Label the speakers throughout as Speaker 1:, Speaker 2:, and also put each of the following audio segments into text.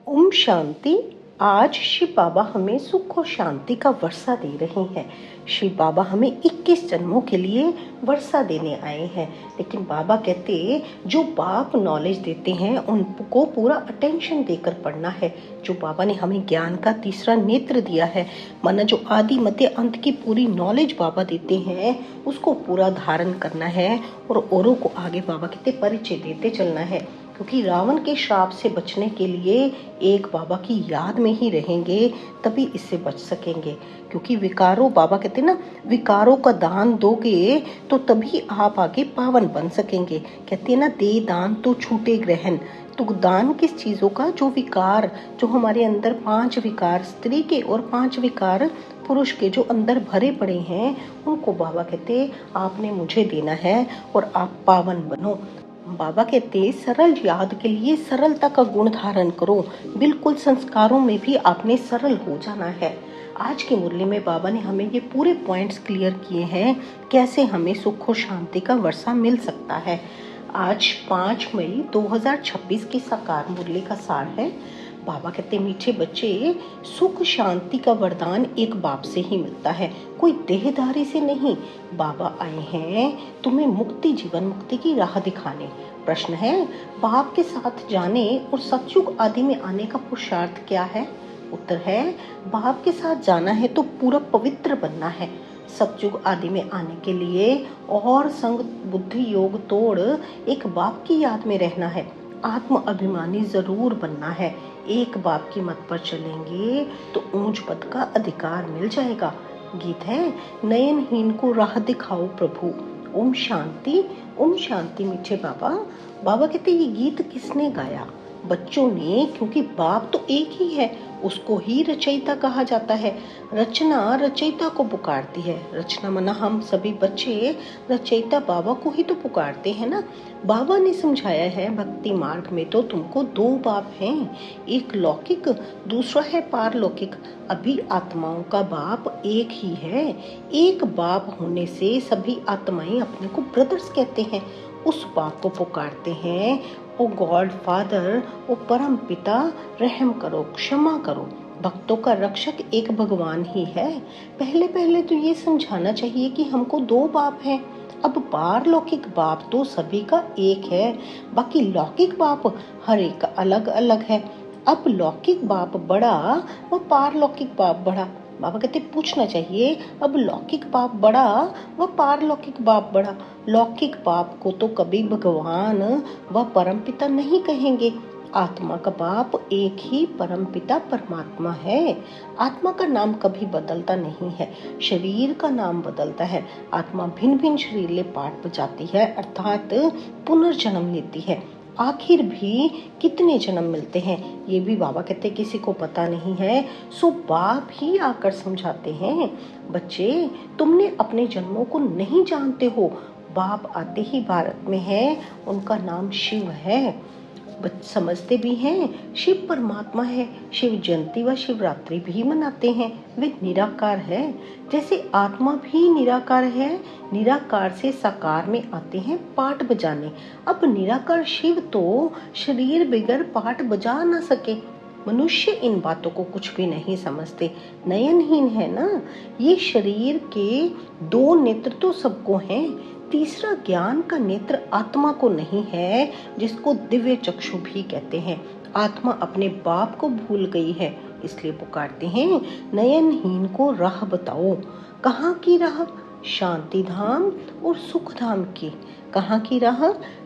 Speaker 1: ओम शांति। आज शिव बाबा हमें सुख और शांति का वर्षा दे रहे हैं। शिव बाबा हमें 21 जन्मों के लिए वर्षा देने आए हैं। लेकिन बाबा कहते जो बाप नॉलेज देते हैं उनको पूरा अटेंशन देकर पढ़ना है। जो बाबा ने हमें ज्ञान का तीसरा नेत्र दिया है, माना जो आदि मध्य अंत की पूरी नॉलेज बाबा देते हैं उसको पूरा धारण करना है और औरों को आगे बाबा कहते परिचय देते चलना है। क्योंकि रावण के श्राप से बचने के लिए एक बाबा की याद में ही रहेंगे, तभी इससे बच सकेंगे। क्योंकि विकारों, बाबा कहते ना, विकारों का दान दोगे तो तभी आप आगे पावन बन सकेंगे। कहते हैं ना, दे दान तो छूटे ग्रहण। तो दान किस चीजों का? जो विकार, जो हमारे अंदर 5 विकार स्त्री के और 5 विकार पुरुष के जो अंदर भरे पड़े हैं, उनको बाबा कहते आपने मुझे देना है और आप पावन बनो। बाबा कहते सरल याद के लिए सरलता का गुण धारण करो। बिल्कुल संस्कारों में भी आपने सरल हो जाना है। आज की मुरली में बाबा ने हमें ये पूरे पॉइंट्स क्लियर किए हैं, कैसे हमें सुख और शांति का वर्षा मिल सकता है। आज 5 मई 2026 की साकार मुरली का सार है। बाबा कहते मीठे बच्चे, सुख शांति का वरदान एक बाप से ही मिलता है, कोई देहधारी से नहीं। बाबा आए हैं तुम्हें मुक्ति, जीवन मुक्ति की राह दिखाने। प्रश्न है, बाप के साथ जाने और सतयुग आदि में आने का पुरुषार्थ क्या है? उत्तर है, बाप के साथ जाना है तो पूरा पवित्र बनना है। सतयुग आदि में आने के लिए और संग बुद्धि योग तोड़ एक बाप की याद में रहना है। आत्म अभिमानी जरूर बनना है। एक बाप की मत पर चलेंगे तो ऊंच पद का अधिकार मिल जाएगा। गीत है, नयनहीन को राह दिखाओ प्रभु। ओम शांति। ओम शांति मीठे बाबा। बाबा कहते ये गीत किसने गाया? बच्चों ने, क्योंकि बाप तो एक ही है, उसको ही रचयिता कहा जाता है। रचना रचयिता को पुकारती है। रचना मना हम सभी बच्चे रचयिता बाबा को ही तो पुकारते हैं ना। बाबा ने समझाया है भक्ति मार्ग में तो तुमको 2 बाप हैं, एक लौकिक, दूसरा है पारलौकिक। अभी आत्माओं का बाप एक ही है। एक बाप होने से सभी आत्माएं अपने को ब्रदर्स कहते हैं। उस बाप को पुकारते हैं, ओ गॉड फादर, ओ परम पिता, रहम करो, क्षमा करो। भक्तों का रक्षक एक भगवान ही है। पहले पहले तो ये समझाना चाहिए कि हमको 2 बाप हैं। अब पारलौकिक बाप तो सभी का एक है, बाकी लौकिक बाप हर एक का अलग अलग है। अब लौकिक बाप बड़ा व पारलौकिक बाप बड़ा। बाबा कहते पूछना चाहिए, अब लौकिक बाप बड़ा व पारलौकिक बाप बड़ा। लौकिक बाप को तो कभी भगवान व परमपिता नहीं कहेंगे। आत्मा का बाप एक ही परमपिता परमात्मा है। आत्मा का नाम कभी बदलता नहीं है, शरीर का नाम बदलता है। आत्मा भिन्न भिन्न शरीर पाठ बजाती है, अर्थात पुनर्जन्म लेती है। आखिर भी कितने जन्म मिलते हैं ये भी बाबा कहते किसी को पता नहीं है। सो बाप ही आकर समझाते हैं, बच्चे तुमने अपने जन्मों को नहीं जानते हो। बाप आते ही भारत में है, उनका नाम शिव है। समझते भी हैं शिव परमात्मा है। शिव जयंती व शिवरात्रि भी मनाते हैं। वे निराकार है, जैसे आत्मा भी निराकार है। निराकार से साकार में आते हैं पाठ बजाने। अब निराकार शिव तो शरीर बिगर पाठ बजा ना सके। मनुष्य इन बातों को कुछ भी नहीं समझते, नयनहीन है ना। ये शरीर के 2 नेत्र तो सबको हैं, तीसरा ज्ञान का नेत्र आत्मा को नहीं है, जिसको दिव्य चक्षु भी कहते हैं। आत्मा अपने बाप को भूल गई है, इसलिए पुकारते हैं नयनहीन को राह बताओ। कहाँ की राह? शांति धाम और सुख धाम की। कहाँ की राह?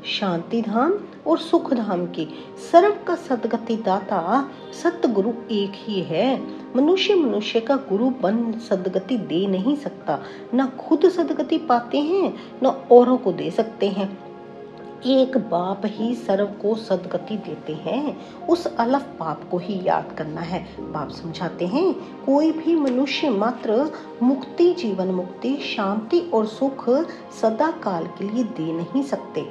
Speaker 1: शांति धाम और सुख धाम की। सर्व का सदगति दाता सतगुरु एक ही है। मनुष्य का गुरु बन सदगति दे नहीं सकता। न खुद सदगति पाते हैं, न औरों को दे सकते हैं। एक बाप ही सर्व को सदगति देते हैं। उस अलफ बाप को ही याद करना है। बाप समझाते हैं, कोई भी मनुष्य मात्र मुक्ति, जीवन मुक्ति, शांति और सुख सदा काल के लिए दे नहीं सकते।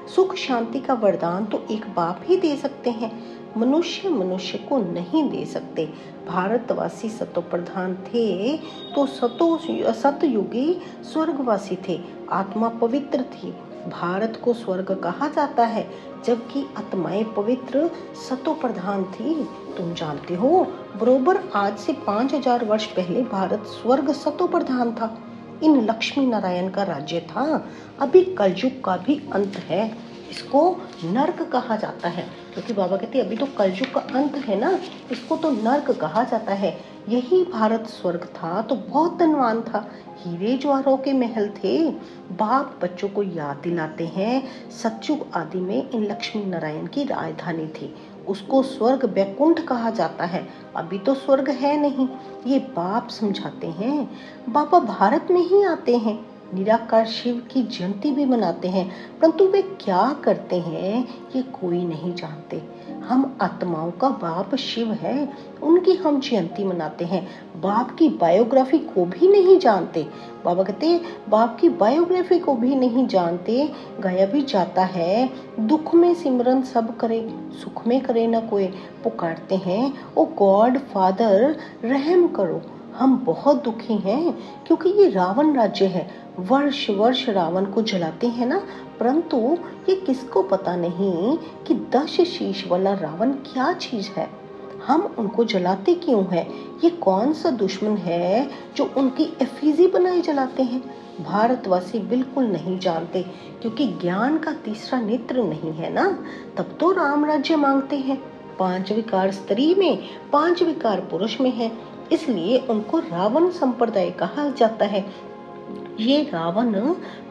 Speaker 1: सुख शांति का वरदान तो एक बाप ही दे सकते हैं, मनुष्य को नहीं दे सकते। भारतवासी सतो प्रधान थे तो सतयुगी स्वर्गवासी थे। आत्मा पवित्र थी, भारत को स्वर्ग कहा जाता है, जबकि आत्माएं पवित्र सतो प्रधान थी। तुम जानते हो, बरोबर आज से 5000 वर्ष पहले भारत स्वर्ग सतो प्रधान था। इन लक्ष्मी नारायण का राज्य था। अभी कलयुग का भी अंत है, इसको नर्क कहा जाता है, क्योंकि बाबा कहते हैं अभी तो कलयुग का अंत है ना, इसको तो नर्क कहा जाता है। यही भारत स्वर्ग था तो बहुत धनवान था, हीरे ज्वारों के महल थे। बाप बच्चों को याद दिलाते हैं, सतयुग आदि में इन लक्ष्मी नारायण की राजधानी थी, उसको स्वर्ग वैकुंठ कहा जाता है। अभी तो स्वर्ग है नहीं, ये बाप समझाते हैं। बाबा भारत में ही आते हैं, निराकार शिव की जयंती भी मनाते हैं, परंतु वे क्या करते हैं ये कोई नहीं जानते। हम आत्माओं का बाप शिव है, उनकी हम जयंती मनाते हैं, बाप की बायोग्राफी को भी नहीं जानते। बाबा कहते बाप की बायोग्राफी को भी नहीं जानते। गाया भी जाता है, दुख में सिमरन सब करे, सुख में करे न कोई। पुकारते हैं, ओ गॉड फादर रहम करो। हम बहुत दुखी हैं क्योंकि ये रावण राज्य है, वर्ष वर्ष रावण को जलाते हैं ना, परंतु ये किसको पता नहीं कि 10 शीश वाला रावण क्या चीज है। हम उनको जलाते क्यों हैं? ये कौन सा दुश्मन है जो उनकी एफिजी बनाए जलाते हैं? भारतवासी बिल्कुल नहीं जानते, क्योंकि ज्ञान का तीसरा नेत्र नहीं है ना, तब तो राम राज्य मांगते हैं। 5 विकार स्त्री में, 5 विकार पुरुष में है, इसलिए उनको रावण संप्रदाय कहा जाता है। ये रावण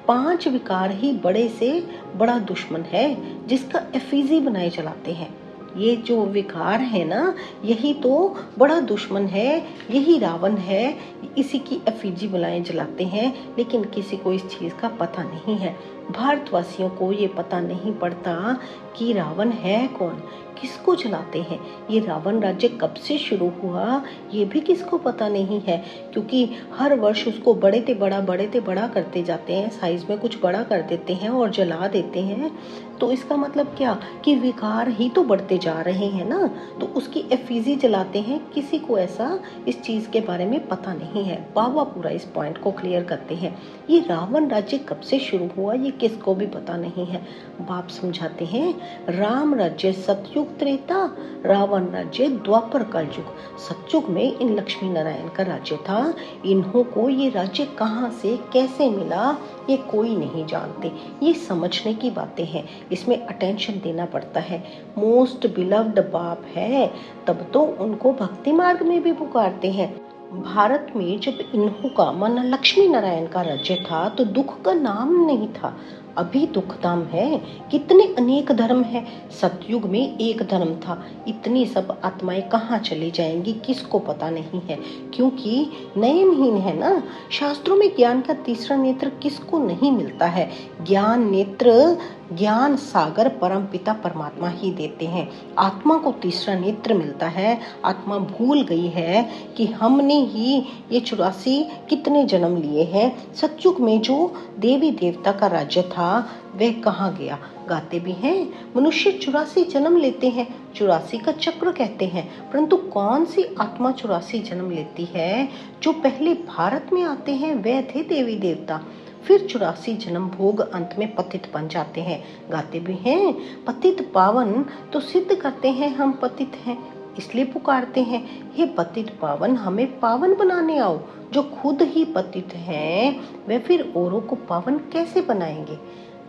Speaker 1: 5 विकार ही बड़े से बड़ा दुश्मन है, जिसका एफिजी बनाए चलाते हैं। ये जो विकार है ना, यही तो बड़ा दुश्मन है, यही रावण है, इसी की एफिजी बनाए जलाते हैं। लेकिन किसी को इस चीज का पता नहीं है। भारतवासियों को ये पता नहीं पड़ता कि रावण है कौन, किसको जलाते हैं। ये रावण राज्य कब से शुरू हुआ ये भी किसको पता नहीं है, क्योंकि हर वर्ष उसको बड़े ते बड़ा करते जाते हैं, साइज में कुछ बड़ा कर देते हैं और जला देते हैं। तो इसका मतलब क्या कि विकार ही तो बढ़ते जा रहे हैं ना, तो उसकी एफिजी जलाते हैं। किसी को ऐसा इस चीज के बारे में पता नहीं है। बाबा पूरा इस पॉइंट को क्लियर करते हैं। ये रावण राज्य कब से शुरू हुआ ये किसको भी पता नहीं है। बाप समझाते हैं, राम राज्य सतयुग त्रेता, रावण राज्य द्वापर कलयुग। सतयुग में इन लक्ष्मी नारायण का राज्य था। इन्हों को ये राज्य कहाँ से कैसे मिला ये कोई नहीं जानते। ये समझने की बातें हैं, इसमें अटेंशन देना पड़ता है। मोस्ट बिलव्ड बाप है, तब तो उनको भक्ति मार्ग में भी पुकारते हैं। भारत में जब इन्हों का मन लक्ष्मी नारायण का राज्य था तो दुख का नाम नहीं था। अभी दुख धाम है, कितने अनेक धर्म है। सतयुग में एक धर्म था, इतनी सब आत्माएं कहाँ चली जाएंगी किसको पता नहीं है, क्योंकि नयनहीन है ना। शास्त्रों में ज्ञान का तीसरा नेत्र किसको नहीं मिलता है। ज्ञान नेत्र ज्ञान सागर परम पिता परमात्मा ही देते हैं। आत्मा को तीसरा नेत्र मिलता है। आत्मा भूल गई है कि हमने ही ये 84 कितने जन्म लिए हैं। सतयुग में जो देवी देवता का राज्य था वह कहाँ गया। गाते भी हैं, मनुष्य 84 जन्म लेते हैं, 84 का चक्र कहते हैं, परंतु कौन सी आत्मा 84 जन्म लेती है। जो पहले भारत में आते हैं वह थे देवी देवता, फिर 84 जन्म भोग अंत में पतित बन जाते हैं। गाते भी हैं, पतित पावन तो सिद्ध करते हैं हम पतित हैं, इसलिए पुकारते हैं, हे पतित पावन हमें पावन बनाने आओ। जो खुद ही पतित हैं वे फिर औरों को पावन कैसे बनाएंगे।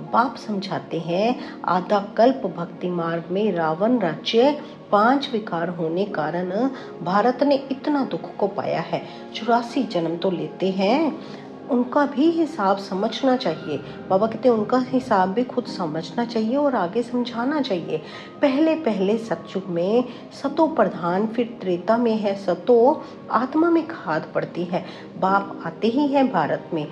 Speaker 1: बाप समझाते हैं, आधा कल्प भक्ति मार्ग में रावण राज्य 5 विकार होने कारण भारत ने इतना दुख को पाया है। 84 जन्म तो लेते हैं, उनका भी हिसाब समझना चाहिए। बाबा कहते हैं उनका हिसाब भी खुद समझना चाहिए और आगे समझाना चाहिए। पहले पहले सतयुग में सतो प्रधान, फिर त्रेता में है सतो, आत्मा में खाद पड़ती है। बाप आते ही हैं भारत में,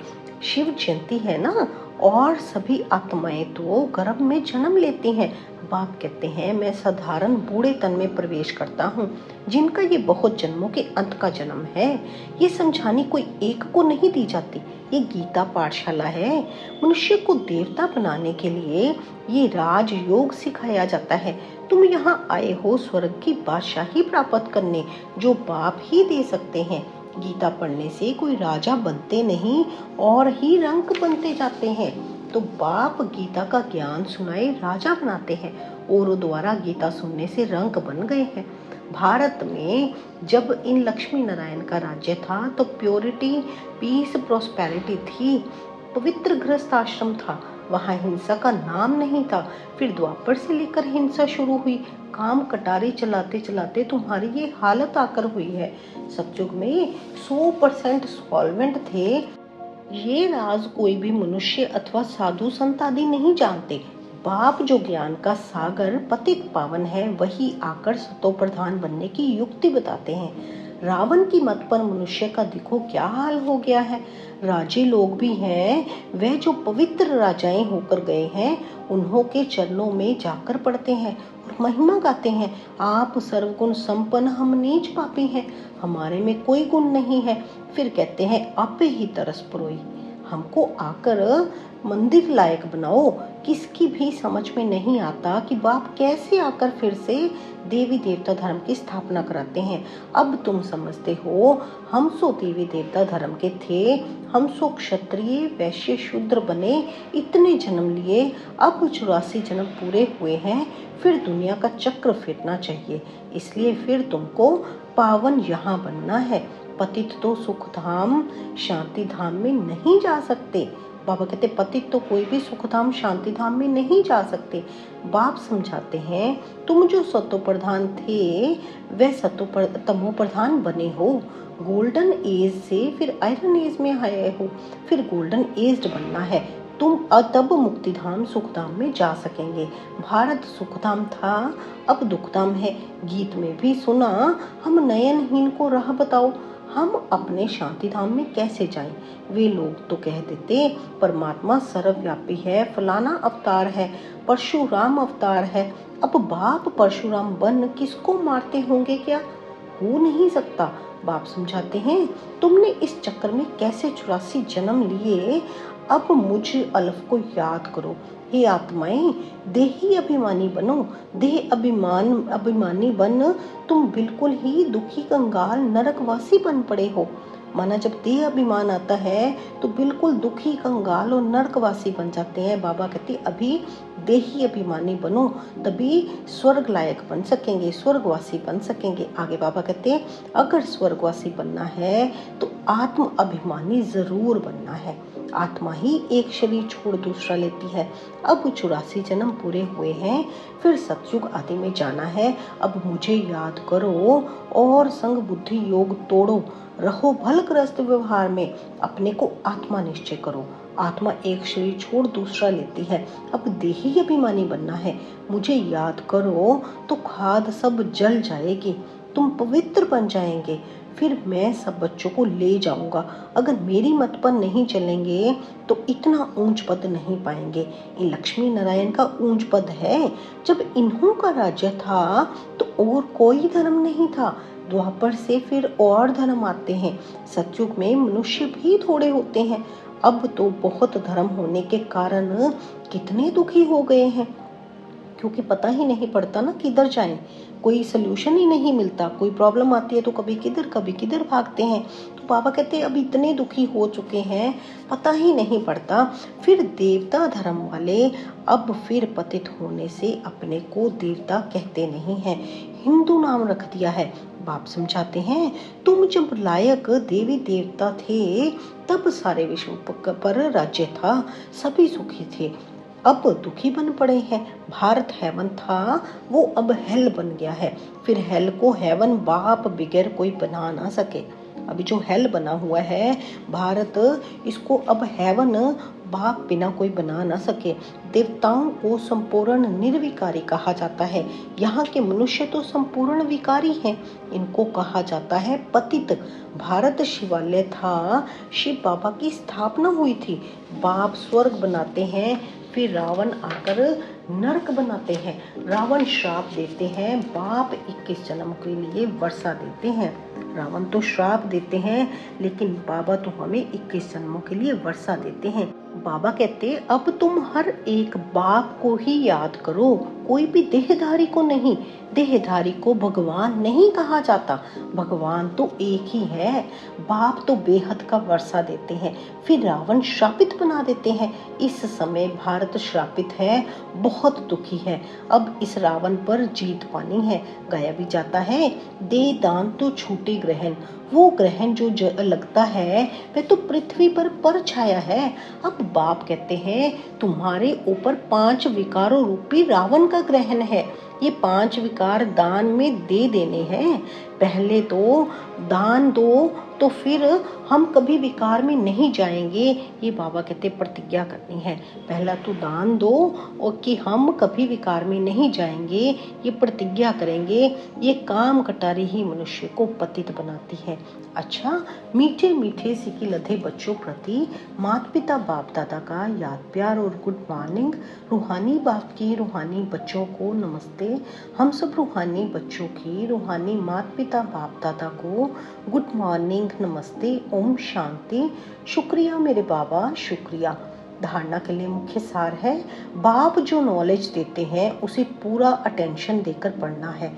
Speaker 1: शिव जयंती है ना, और सभी आत्माएं तो गर्भ में जन्म लेती हैं। बाप कहते हैं मैं साधारण बूढ़े तन में प्रवेश करता हूँ, जिनका ये बहुत जन्मों के अंत का जन्म है। ये समझानी कोई एक को नहीं दी जाती, ये गीता पाठशाला है। मनुष्य को देवता बनाने के लिए ये राजयोग सिखाया जाता है। तुम यहाँ आए हो स्वर्ग की बादशाही प्राप्त करने, जो बाप ही दे सकते हैं। गीता पढ़ने से कोई राजा बनते नहीं और ही रंक बनते जाते हैं। तो बाप गीता का ज्ञान सुनाए राजा बनाते हैं और द्वारा गीता सुनने से रंक बन गए हैं। भारत में जब इन लक्ष्मी नारायण का राज्य था तो प्योरिटी, पीस, प्रोस्पेरिटी थी। पवित्र गृहस्थ आश्रम था, वहां हिंसा का नाम नहीं था। फिर द्वापर से लेकर हिंसा शुरू हुई। काम कटारी चलाते चलाते तुम्हारी ये हालत आकर हुई है। सतयुग में 100% सॉल्वेंट थे। ये राज कोई भी मनुष्य अथवा साधु संत आदि नहीं जानते। बाप जो ज्ञान का सागर पतित पावन है, वही आकर सतो प्रधान बनने की युक्ति बताते हैं। रावण की मत पर मनुष्य का देखो क्या हाल हो गया है। राजे लोग भी हैं, वह जो पवित्र राजाएं होकर गए हैं, उन्हों के चरणों में जाकर पड़ते हैं और महिमा गाते हैं। आप सर्वगुण संपन्न, हम नीच पापी हैं, हमारे में कोई गुण नहीं है। फिर कहते हैं आपे ही तरस परोई, हमको आकर मंदिर लायक बनाओ। किसकी भी समझ में नहीं आता कि बाप कैसे आकर फिर से देवी देवता धर्म की स्थापना कराते हैं। अब तुम समझते हो, हम सो देवी देवता धर्म के थे, हम सो क्षत्रिय वैश्य शूद्र बने, इतने जन्म लिए, अब 84 जन्म पूरे हुए हैं। फिर दुनिया का चक्र फिरना चाहिए, इसलिए फिर तुमको पावन यहाँ बनना है। पतित तो सुख धाम शांति धाम में नहीं जा सकते। बाबा कहते पतित तो कोई भी सुख धाम शांति धाम में नहीं जा सकते। बाप समझाते हैं तुम जो सतो प्रधान थे वह तमो प्रधान बने हो। गोल्डन एज से फिर आयरन एज में आए हो, फिर गोल्डन एज बनना है। तुम तब मुक्तिधाम सुखधाम में जा सकेंगे। भारत सुखधाम था, अब दुखधाम है। गीत में भी सुना, हम नयनहीन को राह बताओ, हम अपने शांति धाम में कैसे जाएं। वे लोग तो कह देते परमात्मा सर्वव्यापी है, फलाना अवतार है, परशुराम अवतार है। अब बाप परशुराम बन किसको मारते होंगे क्या? हो नहीं सकता। बाप समझाते हैं तुमने इस चक्कर में कैसे 84 जन्म लिए। अब मुझ अल्फ को याद करो। हे आत्माएं, देही अभिमानी बनो। देह अभिमानी बन तुम बिल्कुल ही दुखी कंगाल नरकवासी बन पड़े हो। माना जब देह अभिमान आता है तो बिल्कुल दुखी कंगाल और नरकवासी बन जाते हैं। बाबा कहते अभी देही अभिमानी बनो, तभी स्वर्ग लायक बन सकेंगे, स्वर्गवासी बन सकेंगे। आगे बाबा कहते हैं अगर स्वर्गवासी बनना है तो आत्म अभिमानी जरूर बनना है। आत्मा ही एक शरीर छोड़ दूसरा लेती है। अब 84 जन्म पूरे हुए हैं, फिर सतयुग आदि में जाना है। अब मुझे याद करो और संग बुद्धि योग तोड़ो। रहो भलग्रस्त व्यवहार में, अपने को आत्मा निश्चय करो। आत्मा एक शरीर छोड़ दूसरा लेती है। अब देही अभिमानी बनना है। मुझे याद करो तो खाद सब जल जाएगी, तुम पवित्र बन जाएंगे। फिर मैं सब बच्चों को ले जाऊंगा। अगर मेरी मत पर नहीं चलेंगे तो इतना ऊंच पद नहीं पाएंगे। इन लक्ष्मी नारायण का ऊंच पद है। जब इन्हों का राज्य था तो और कोई धर्म नहीं था। द्वापर से फिर और धर्म आते हैं। सतयुग में मनुष्य भी थोड़े होते हैं। अब तो बहुत धर्म होने के कारण कितने दुखी हो गए हैं, क्योंकि पता ही नहीं पड़ता ना किधर जाएं। कोई सल्यूशन ही नहीं मिलता। कोई प्रॉब्लम आती है तो कभी किधर भागते हैं। तो बाबा कहते हैं अब इतने दुखी हो चुके हैं, पता ही नहीं पड़ता। फिर देवता धर्म वाले अब फिर पतित होने से अपने को देवता कहते नहीं हैं, हिंदू नाम रख दिया है। बाप समझाते हैं तुम जब लायक देवी देवता थे तब सारे विश्व पर राज्य था, सभी सुखी थे। अब दुखी बन पड़े हैं। भारत हेवन था, वो अब हेल बन गया है। फिर हेल को हेवन बाप बिगैर कोई बना ना सके। अभी जो हेल बना हुआ है भारत, इसको अब हेवन बाप बिना कोई बना ना सके। देवताओं को संपूर्ण निर्विकारी कहा जाता है। यहाँ के मनुष्य तो संपूर्ण विकारी हैं। इनको कहा जाता है पतित। भारत शिवालय था, शिव बाबा की स्थापना हुई थी। बाप स्वर्ग बनाते हैं, फिर रावण आकर नरक बनाते हैं। रावण श्राप देते हैं, बाप 21 जन्म के लिए वर्षा देते हैं। रावण तो श्राप देते हैं, लेकिन बाबा तो हमें 21 जन्मों के लिए वर्षा देते हैं। बाबा कहते अब तुम हर एक बाप को ही याद करो, कोई भी देहधारी को नहीं। देहधारी को भगवान नहीं कहा जाता, भगवान तो एक ही है। बाप तो बेहद का वर्षा देते हैं, फिर रावण श्रापित बना देते हैं। इस समय भारत श्रापित है, बहुत दुखी है। अब इस रावण पर जीत पानी है। गाया भी जाता है, दे दान तो छूटे ग्रहण। वो ग्रहण जो लगता है वह तो पृथ्वी पर छाया है। अब बाप कहते हैं तुम्हारे ऊपर 5 विकारों रूपी रावण का ग्रहण है। ये 5 विकार दान में दे देने हैं। पहले तो दान दो, तो फिर हम कभी विकार में नहीं जाएंगे। ये बाबा कहते प्रतिज्ञा करनी है। पहला तो दान दो और कि हम कभी विकार में नहीं जाएंगे, ये प्रतिज्ञा करेंगे। ये काम कटारी ही मनुष्य को पतित बनाती है। अच्छा, मीठे मीठे सिकी लधे बच्चों प्रति माता पिता बाप दादा का याद प्यार और गुड मॉर्निंग। रूहानी बाप की रूहानी बच्चों को नमस्ते। हम सब रूहानी बच्चों की रूहानी माता पिता बाप दादा को गुड मॉर्निंग, नमस्ते, ओम शांति। शुक्रिया मेरे बाबा, शुक्रिया। धारणा के लिए मुख्य सार है, बाप जो नॉलेज देते हैं उसे पूरा अटेंशन देकर पढ़ना है।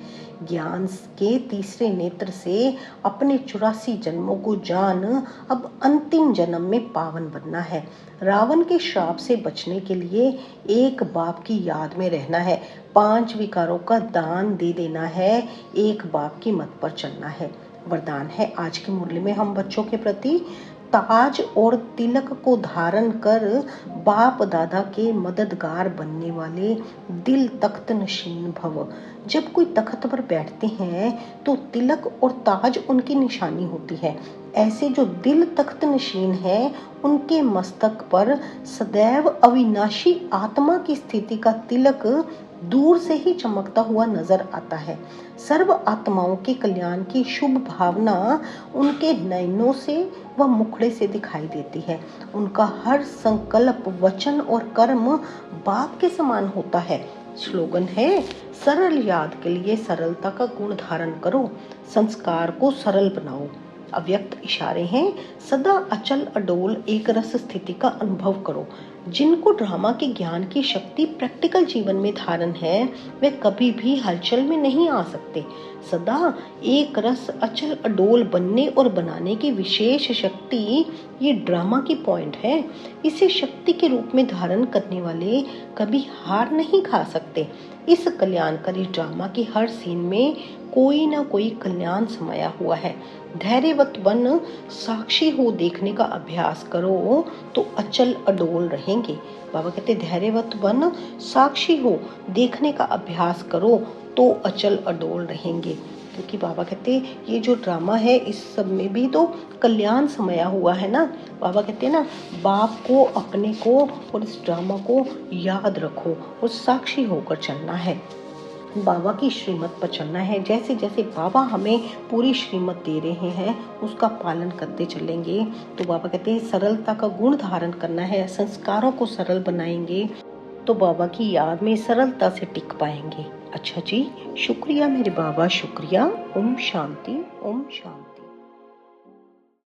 Speaker 1: ज्ञान के तीसरे नेत्र से अपने 84 जन्मों को जान अब अंतिम जन्म में पावन बनना है। रावण के श्राप से बचने के लिए एक बाप की याद में रहना है। 5 विकारों का दान दे देना है। एक बाप की मत पर चलना है। वरदान है आज के मुरली में हम बच्चों के प्रति, ताज और तिलक को धारण कर बाप दादा के मददगार बनने वाले दिल तख्त नशीन भव। जब कोई तख्त पर बैठते हैं तो तिलक और ताज उनकी निशानी होती है। ऐसे जो दिल तख्त नशीन है उनके मस्तक पर सदैव अविनाशी आत्मा की स्थिति का तिलक दूर से ही चमकता हुआ नजर आता है। सर्व आत्माओं के कल्याण की शुभ भावना उनके नयनों से व मुखड़े से दिखाई देती है। उनका हर संकल्प, वचन और कर्म बाप के समान होता है। स्लोगन है, सरल याद के लिए सरलता का गुण धारण करो, संस्कार को सरल बनाओ। अव्यक्त इशारे हैं, सदा अचल अडोल एक रस स्थिति का अनुभव करो। जिनको ड्रामा के ज्ञान की शक्ति प्रैक्टिकल जीवन में धारण है वे कभी भी हलचल में नहीं आ सकते। सदा एक रस अचल अडोल बनने और बनाने की विशेष शक्ति ये ड्रामा की पॉइंट है। इसे शक्ति के रूप में धारण करने वाले कभी हार नहीं खा सकते। इस कल्याणकारी ड्रामा की हर सीन में कोई ना कोई कल्याण समाया हुआ है। धैर्यवत बन साक्षी हो देखने का अभ्यास करो तो अचल अडोल रहेंगे। बाबा कहते धैर्यवत बन साक्षी हो देखने का अभ्यास करो तो अचल अडोल रहेंगे। क्योंकि बाबा कहते ये जो ड्रामा है इस सब में भी तो कल्याण समाया हुआ है ना। बाबा कहते हैं ना, बाप को, अपने को और इस ड्रामा को याद रखो और साक्षी होकर चलना है। बाबा की श्रीमत पर चलना है। जैसे जैसे बाबा हमें पूरी श्रीमत दे रहे हैं उसका पालन करते चलेंगे तो बाबा कहते हैं सरलता का गुण धारण करना है। संस्कारों को सरल बनाएंगे तो बाबा की याद में सरलता से टिक पाएंगे। अच्छा जी, शुक्रिया मेरे बाबा, शुक्रिया। ओम शांति, ओम शांति।